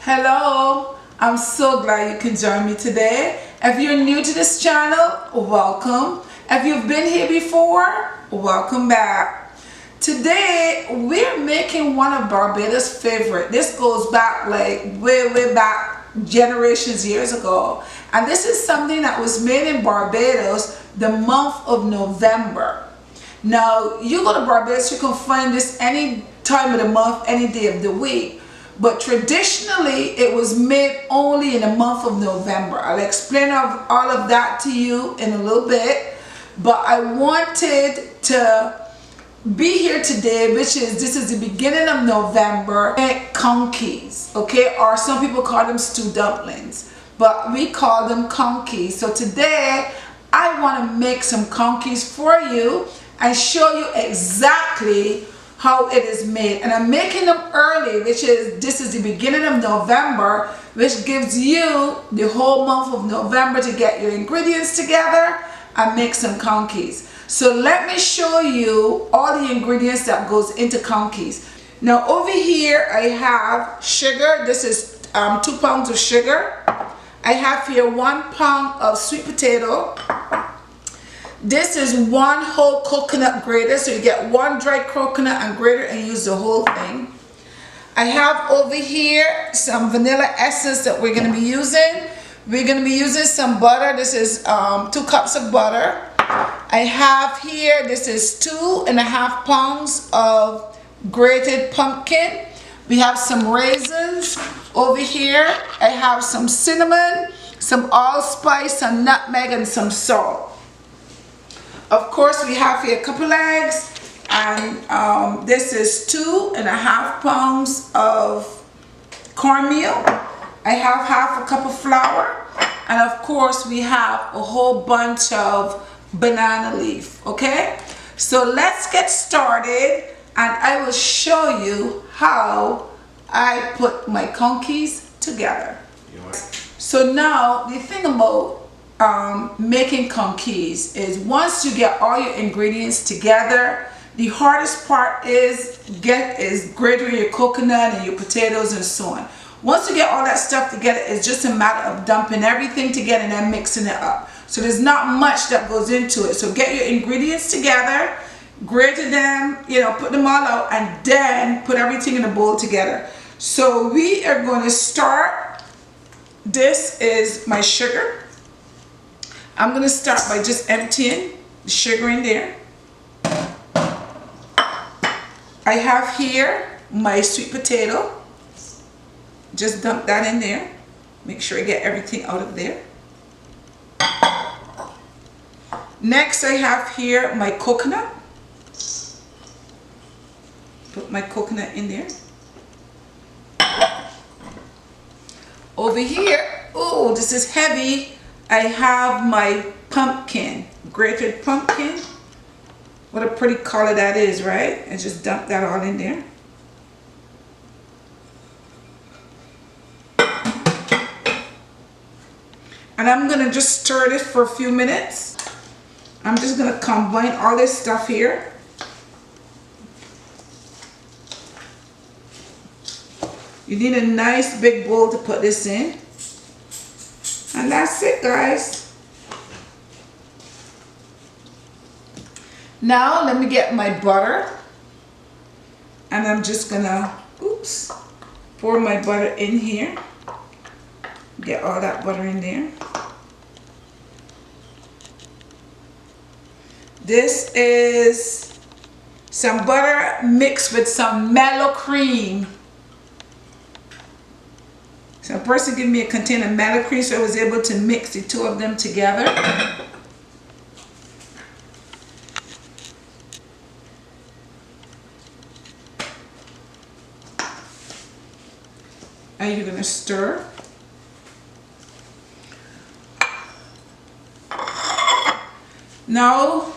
Hello, I'm so glad you can join me today. If you're new to this channel, welcome. If you've been here before, welcome back. Today, we're making one of Barbados' favorite. This goes back like way back generations years ago. And this is something that was made in Barbados the month of November. Now, you go to Barbados, you can find this any time of the month, any day of the week. But traditionally, it was made only in the month of November. I'll explain all of that to you in a little bit. But I wanted to be here today, this is the beginning of November. Conkies, okay? Or some people call them stew dumplings. But we call them conkies. So today, I want to make some conkies for you and show you exactly how it is made. And I'm making them early, this is the beginning of November, which gives you the whole month of November to get your ingredients together and make some conkies. So let me show you all the ingredients that goes into conkies. Now over here I have sugar. This is 2 pounds of sugar. I have here 1 pound of sweet potato. This is 1 whole coconut grated, so you get 1 dry coconut and grated and use the whole thing. I have over here some vanilla essence that we're going to be using. We're going to be using some butter. This is 2 cups of butter. I have here, this is 2.5 pounds of grated pumpkin. We have some raisins. Over here, I have some cinnamon, some allspice, some nutmeg, and some salt. Of course, we have here a couple eggs, and this is 2.5 pounds of cornmeal. I have half a cup of flour, and of course, we have a whole bunch of banana leaf, okay? So let's get started, and I will show you how I put my conkies together. So now, the thing about making conkies is once you get all your ingredients together, the hardest part is grating your coconut and your potatoes and so on. Once you get all that stuff together, it's just a matter of dumping everything together and then mixing it up. So there's not much that goes into it. So get your ingredients together, grate them, put them all out, and then put everything in a bowl together. So we are going to start. This is my sugar. I'm going to start by just emptying the sugar in there. I have here my sweet potato. Just dump that in there. Make sure I get everything out of there. Next, I have here my coconut. Put my coconut in there. Over here, oh, this is heavy. I have my pumpkin, grated pumpkin. What a pretty color that is, right? And just dump that all in there. And I'm gonna just stir this for a few minutes. I'm just gonna combine all this stuff here. You need a nice big bowl to put this in. And that's it, guys. Now let me get my butter. And I'm just gonna, pour my butter in here. Get all that butter in there. This is some butter mixed with some mellow cream. So a person gave me a container of mellow cream, so I was able to mix the two of them together. And you're going to stir. Now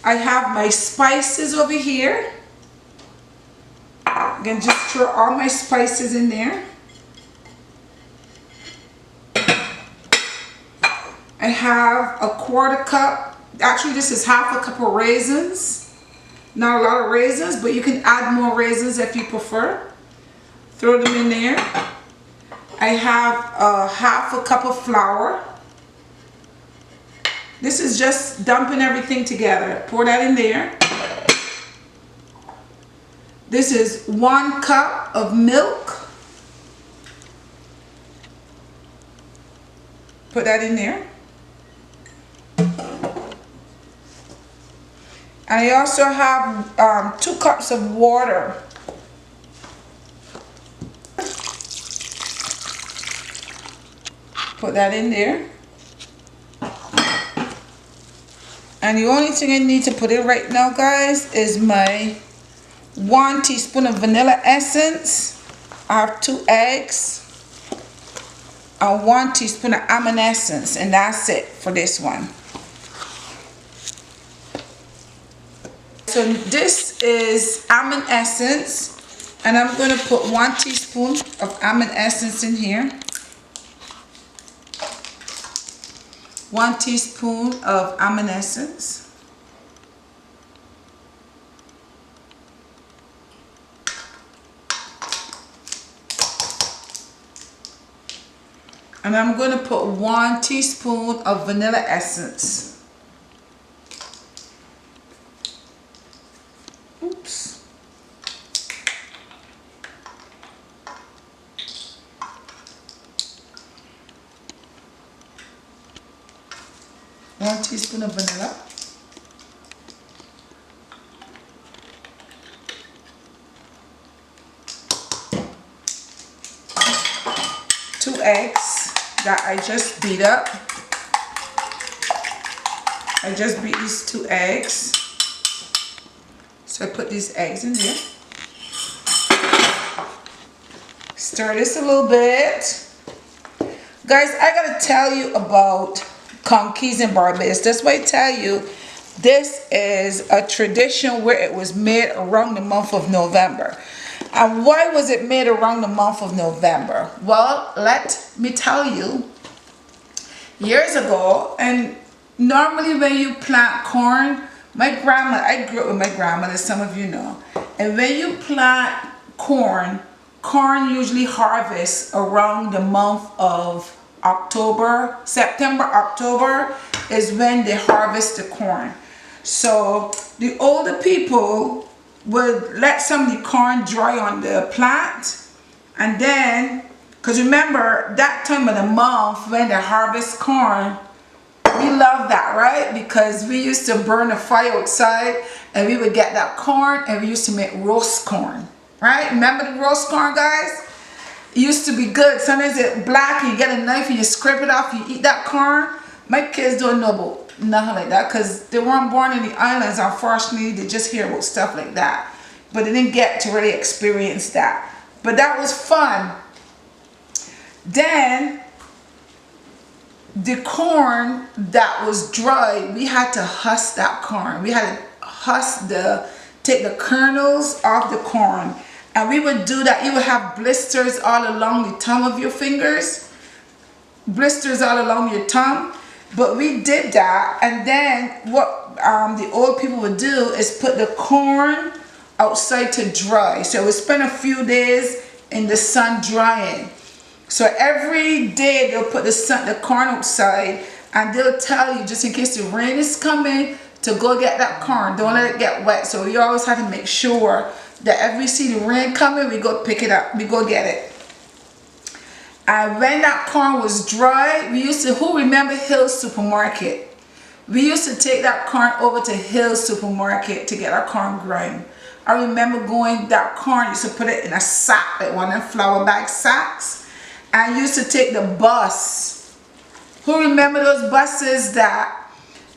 I have my spices over here. I'm going to just throw all my spices in there. I have a 1/4 cup, actually this is half a cup of raisins. Not a lot of raisins, but you can add more raisins if you prefer. Throw them in there. have a half a cup of flour. This is just dumping everything together. Pour that in there. This is 1 cup of milk. Put that in there. And I also have 2 cups of water. Put that in there. And the only thing I need to put in right now, guys, is my 1 teaspoon of vanilla essence. I have 2 eggs. And 1 teaspoon of almond essence. And that's it for this one. So this is almond essence. And I'm going to put 1 teaspoon of almond essence in here. 1 teaspoon of almond essence. And I'm going to put 1 teaspoon of vanilla essence. Oops. One teaspoon of vanilla. Two eggs that I just beat up. I just beat these 2 eggs. So I put these eggs in there. Stir this a little bit. Guys, I gotta tell you about conkies in Barbados. That's why I tell you this is a tradition where it was made around the month of November. And why was it made around the month of November? Well, let me tell you, years ago, and normally when you plant corn, I grew up with my grandmother, some of you know, and when you plant corn usually harvests around the month of October. September, October is when they harvest the corn. So the older people would let some of the corn dry on the plant, and then, because remember that time of the month when they harvest corn, we love that, right? Because we used to burn a fire outside and we would get that corn and we used to make roast corn, right? Remember the roast corn, guys? It used to be good. Sometimes it's black and you get a knife and you scrape it off, you eat that corn. My kids don't know about nothing like that because they weren't born in the islands. Unfortunately, they just hear about stuff like that. But they didn't get to really experience that. But that was fun. Then, the corn that was dry, we had to husk that corn. We had to take the kernels off the corn. And we would do that. You would have blisters all along the thumb of your fingers. Blisters all along your tongue. But we did that. And then what the old people would do is put the corn outside to dry. So we spend a few days in the sun drying. So every day they'll put the corn outside and they'll tell you, just in case the rain is coming, to go get that corn. Don't let it get wet. So you always have to make sure that if we see the rain coming, we go pick it up, we go get it. And when that corn was dry, we used to, who remember Hill's Supermarket? We used to take that corn over to Hill's Supermarket to get our corn grind. I remember going, that corn, used to put it in a sack, like one of them flour bag sacks, and used to take the bus. Who remember those buses that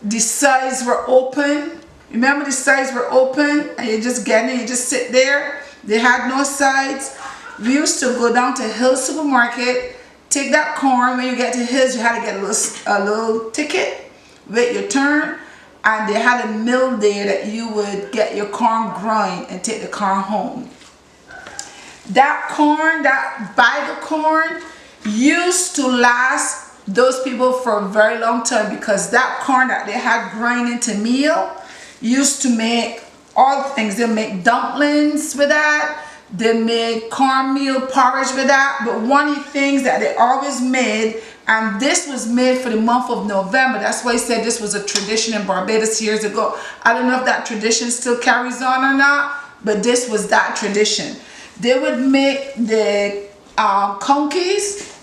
the sides were open? Remember the sides were open and you just get in, you just sit there. They had no sides. We used to go down to Hill's Supermarket, take that corn. When you get to Hill's, you had to get a little ticket, wait your turn, and they had a mill there that you would get your corn grind and take the corn home. That corn, that bag of corn used to last those people for a very long time because that corn that they had grind into meal used to make all things. They'll make dumplings with that. They made cornmeal porridge with that. But one of the things that they always made, and this was made for the month of November. That's why I said this was a tradition in Barbados years ago. I don't know if that tradition still carries on or not, but this was that tradition. They would make the conkies.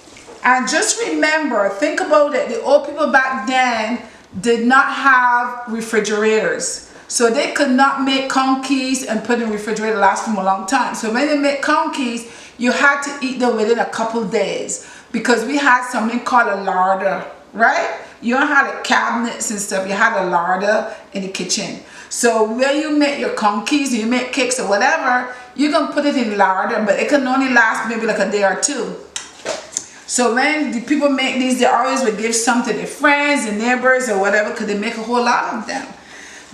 And just remember, think about it, the old people back then did not have refrigerators. So they could not make conkies and put in the refrigerator, last them a long time. So when they make conkies, you had to eat them within a couple days, because we had something called a larder, right? You don't have the cabinets and stuff, you had a larder in the kitchen. So when you make your conkies, you make cakes or whatever, you can put it in the larder, but it can only last maybe like a day or two. So when the people make these, they always would give some to their friends and neighbors or whatever, because they make a whole lot of them.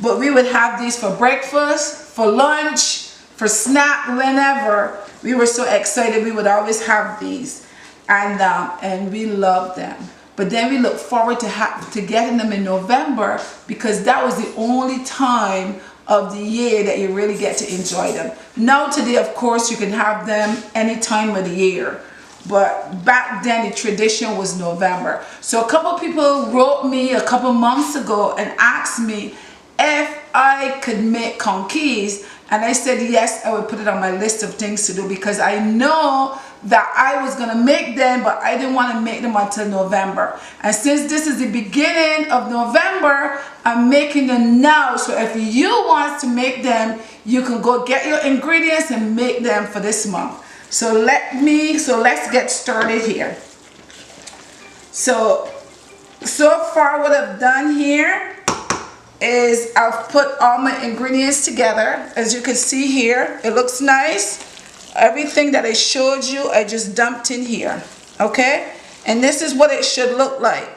But we would have these for breakfast, for lunch, for snack, whenever. We were so excited, we would always have these. And we loved them. But then we look forward to getting them in November, because that was the only time of the year that you really get to enjoy them. Now today, of course, you can have them any time of the year. But back then the tradition was November. So a couple people wrote me a couple months ago and asked me if I could make conkies, and I said yes, I would put it on my list of things to do, because I know that I was gonna make them, but I didn't want to make them until November. And since this is the beginning of November, I'm making them now. So if you want to make them, you can go get your ingredients and make them for this month. So let's get started here. So far what I've done here is I've put all my ingredients together. As you can see here, it looks nice. Everything that I showed you, I just dumped in here, okay? And this is what it should look like.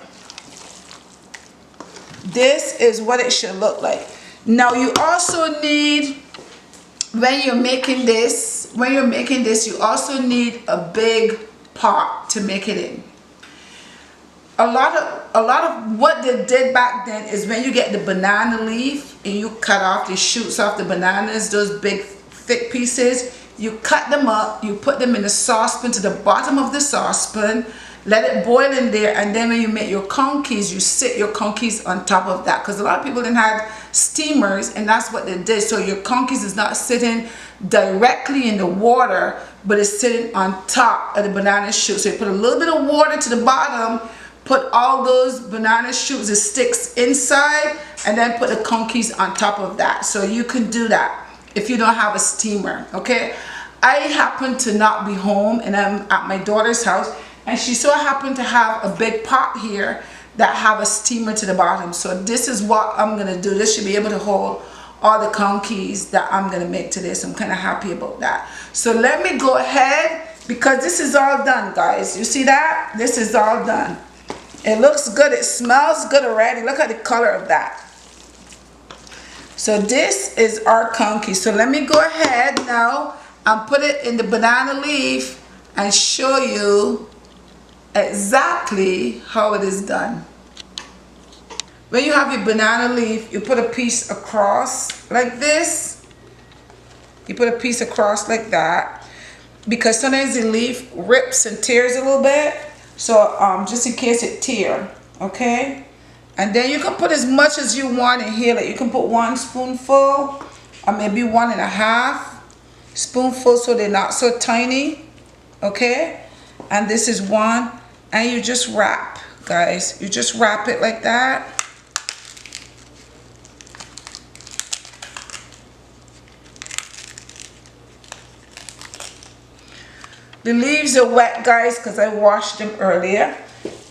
This is what it should look like. Now you also need, when you're making this, you also need a big pot to make it in. A lot of what they did back then is when you get the banana leaf and you cut off the shoots off the bananas, those big thick pieces, you cut them up, you put them in a saucepan, to the bottom of the saucepan, let it boil in there, and then when you make your conkies, you sit your conkies on top of that, because a lot of people didn't have steamers, and that's what they did. So your conkies is not sitting directly in the water, but it's sitting on top of the banana shoot. So you put a little bit of water to the bottom, put all those banana shoots, the sticks inside, and then put the conkies on top of that. So you can do that if you don't have a steamer, okay? I happen to not be home, and I'm at my daughter's house, and she so happened to have a big pot here that have a steamer to the bottom. So this is what I'm gonna do. This should be able to hold all the conkies that I'm gonna make today. So I'm kind of happy about that. So let me go ahead, because this is all done, guys. You see that? This is all done. It looks good, it smells good already. Look at the color of that. So this is our conkie. So let me go ahead now and put it in the banana leaf and show you exactly how it is done. When you have your banana leaf, you put a piece across like this. You put a piece across like that, because sometimes the leaf rips and tears a little bit. So just in case it tear, okay? And then you can put as much as you want in here. Like you can put 1 spoonful or maybe 1.5 spoonful, so they're not so tiny, okay? And this is 1, and you just wrap, guys. You just wrap it like that. The leaves are wet, guys, because I washed them earlier.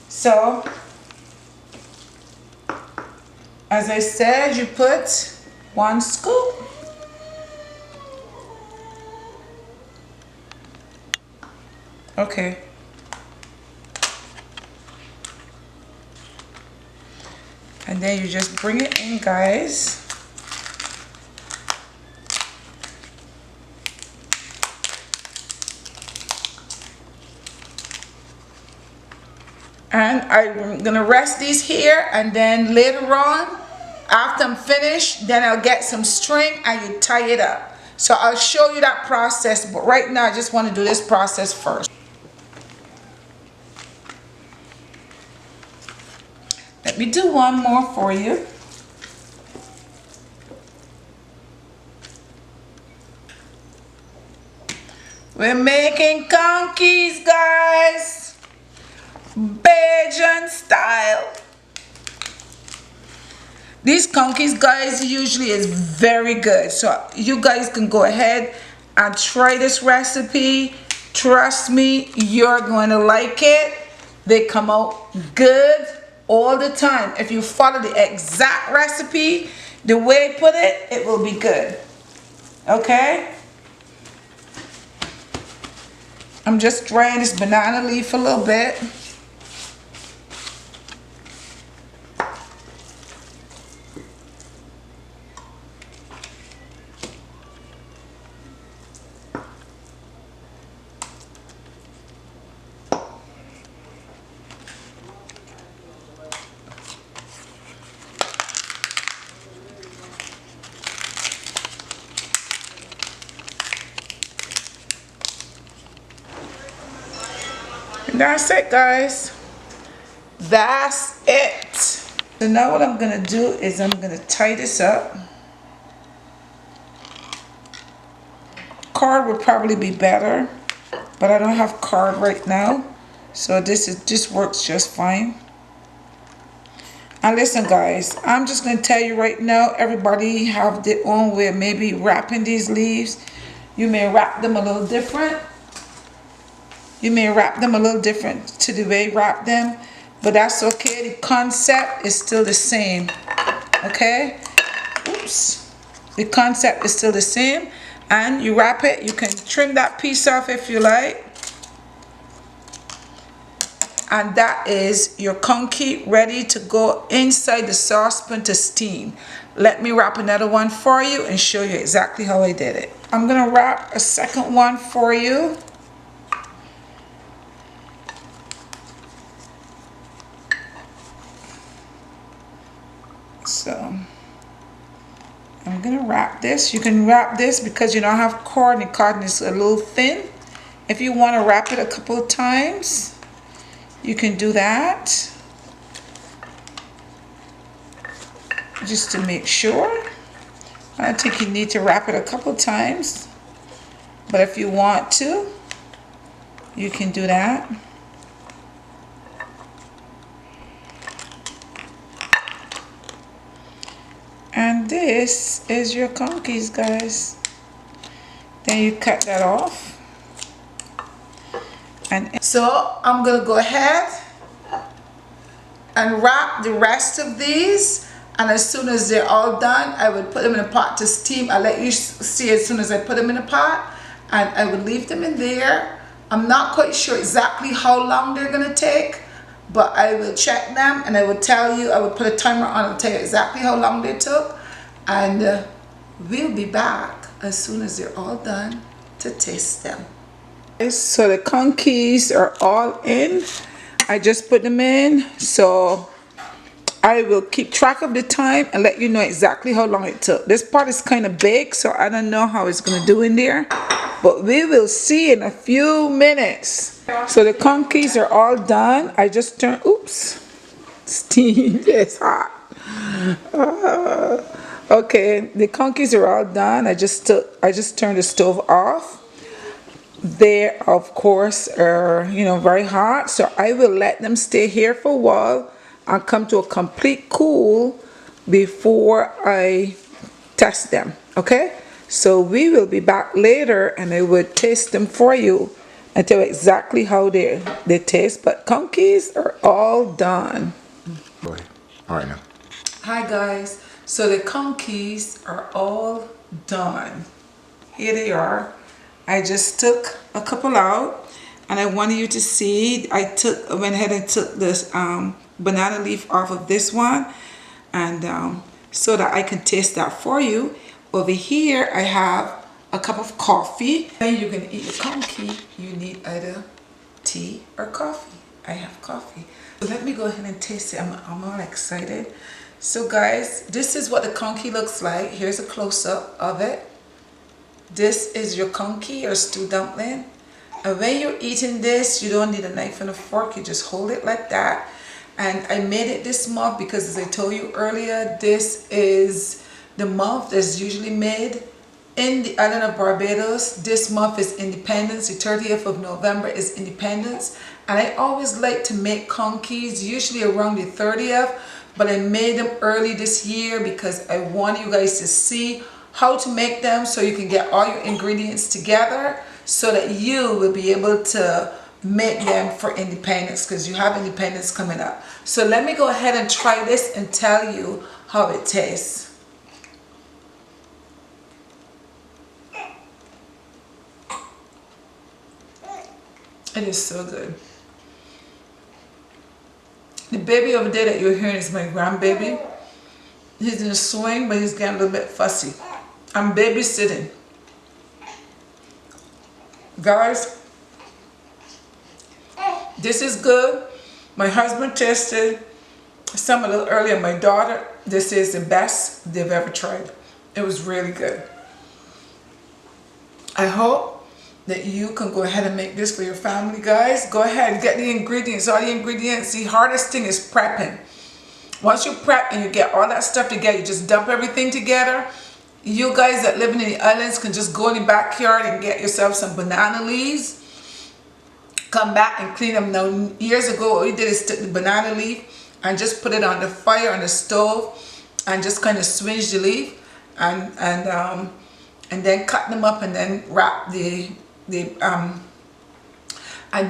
So as I said, you put 1 scoop. Okay. And then you just bring it in, guys. And I'm gonna rest these here, and then later on, after I'm finished, then I'll get some string and you tie it up. So I'll show you that process, but right now I just want to do this process first. Let me do one more for you. We're making conkies, guys. Bajan style. These conkies, guys, usually is very good. So you guys can go ahead and try this recipe. Trust me, you're going to like it. They come out good all the time. If you follow the exact recipe, the way I put it, it will be good. Okay? I'm just drying this banana leaf a little bit. And that's it, guys. That's it. So now what I'm gonna do is I'm gonna tie this up. Card would probably be better, but I don't have card right now, so this works just fine. And listen, guys, I'm just gonna tell you right now, everybody have their own way of maybe wrapping these leaves. You may wrap them a little different. You may wrap them a little different to the way you wrap them, but that's okay. The concept is still the same, okay? Oops. The concept is still the same, and you wrap it. You can trim that piece off if you like. And that is your conkie ready to go inside the saucepan to steam. Let me wrap another one for you and show you exactly how I did it. I'm gonna wrap a second one for you. So I'm gonna wrap this. You can wrap this because you don't have cotton, and cotton is a little thin. If you want to wrap it a couple of times, you can do that, just to make sure. I don't think you need to wrap it a couple of times, but if you want to, you can do that. And this is your conkies, guys. Then you cut that off. And so I'm gonna go ahead and wrap the rest of these, and as soon as they're all done, I would put them in a pot to steam. I'll let you see as soon as I put them in a pot, and I would leave them in there. I'm not quite sure exactly how long they're gonna take, but I will check them and I will tell you. I will put a timer on and tell you exactly how long they took, and we'll be back as soon as they're all done to taste them. So the conkies are all in. I just put them in, so I will keep track of the time and let you know exactly how long it took. This part is kind of big, so I don't know how it's gonna do in there, but we will see in a few minutes. So the conkies are all done. I just turned, oops, steam is hot. Okay, the conkies are all done. I just turned the stove off. They of course are, you know, very hot, so I will let them stay here for a while and come to a complete cool before I test them. Okay, so we will be back later and I will taste them for you and tell you exactly how they taste. But conkies are all done. Boy. All right now. Hi guys, so the conkies are all done. Here they are. I just took a couple out, and I wanted you to see. I went ahead and took this banana leaf off of this one, and so that I can taste that for you. Over here I have a cup of coffee. When you're gonna eat your conkie, you need either tea or coffee. I have coffee. So let me go ahead and taste it. I'm all excited. So guys, this is what the conkie looks like. Here's a close-up of it. This is your conkie or stew dumpling. And when you're eating this, you don't need a knife and a fork. You just hold it like that. And I made it this month because, as I told you earlier, this is the month that's usually made in the island of Barbados. This month is Independence. The 30th of November is Independence. And I always like to make conkies, usually around the 30th. But I made them early this year because I want you guys to see how to make them so you can get all your ingredients together so that you will be able to make them for Independence, because you have Independence coming up. So let me go ahead and try this and tell you how it tastes. It is so good. The baby over there that you're hearing is my grandbaby. He's in a swing, but he's getting a little bit fussy. I'm babysitting. Guys, this is good. My husband tasted some a little earlier. My daughter, this is the best they've ever tried. It was really good. I hope that you can go ahead and make this for your family, guys. Go ahead and get the ingredients, all the ingredients. The hardest thing is prepping. Once you prep and you get all that stuff together, you just dump everything together. You guys that live in the islands can just go in the backyard and get yourself some banana leaves. Come back and clean them. Now, years ago, what we did is stick the banana leaf and just put it on the fire on the stove and just kind of swinge the leaf and then cut them up and then wrap and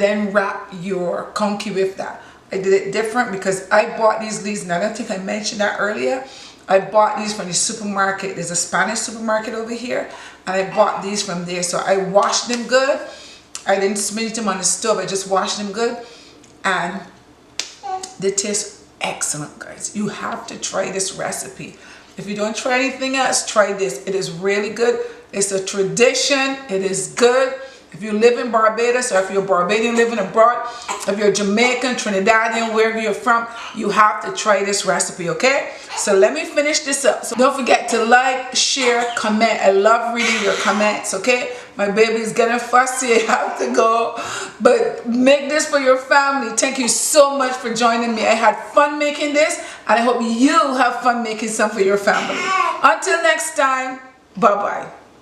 then wrap your conkie with that. I did it different because I bought these leaves, and I don't think I mentioned that earlier. I bought these from the supermarket. There's a Spanish supermarket over here, and I bought these from there. So I washed them good. I didn't smidge them on the stove. I just washed them good, and they taste excellent, guys. You have to try this recipe. If you don't try anything else, try this. It is really good. It's a tradition. It is good. If you live in Barbados, or if you're Barbadian living abroad, if you're Jamaican, Trinidadian, wherever you're from, you have to try this recipe, okay? So let me finish this up. So don't forget to like, share, comment. I love reading your comments, okay? My baby's getting fussy. I have to go. But make this for your family. Thank you so much for joining me. I had fun making this, and I hope you have fun making some for your family. Until next time, bye-bye.